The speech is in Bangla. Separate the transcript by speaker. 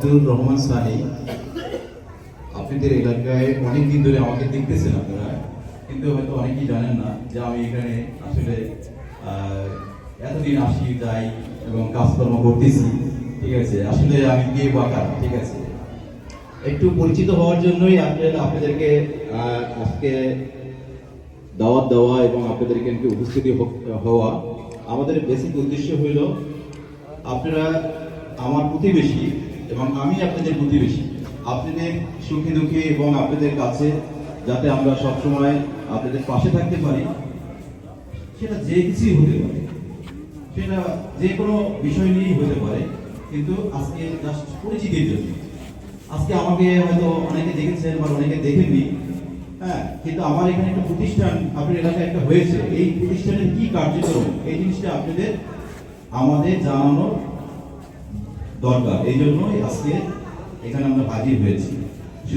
Speaker 1: আব্দুর রহমান সানি। আপনাদের এলাকায় অনেকদিন ধরে আমাকে দেখতেছেন আপনারা, কিন্তু হয়তো অনেকেই জানেন না যে আমি এখানে আসলে এতদিন আসি যাই এবং কাজকর্ম করতেছি। ঠিক আছে, আসলে আমি কে বা কারা, ঠিক আছে, একটু পরিচিত হওয়ার জন্যই আপনাদেরকে আজকে দাওয়াত দেওয়া এবং আপনাদেরকে উপস্থিতি হওয়া। আমাদের বেসিক উদ্দেশ্য হইল আপনারা আমার প্রতিবেশী এবং আমি আপনাদের প্রতিবেশী, আপনাদের সুখে দুঃখে এবং আপনাদের কাছে যাতে আমরা সবসময় আপনাদের পাশে থাকতে পারি। সেটা যে কিছুই হতে পারে, সেটা যে কোনো বিষয় নিয়েই হতে পারে, কিন্তু আজকে জাস্ট পরিচিতির জন্য। আজকে আমাকে হয়তো অনেকে দেখেছেন বা অনেকে দেখেননি, হ্যাঁ, কিন্তু আমার এখানে একটা প্রতিষ্ঠান আপনার এলাকায় একটা হয়েছে। এই প্রতিষ্ঠানের কি কার্যক্রম, এই জিনিসটা আপনাদের আমাদের জানানো দরকার। এই জন্যই আজকে এখানে আমরা হাজির হয়েছি।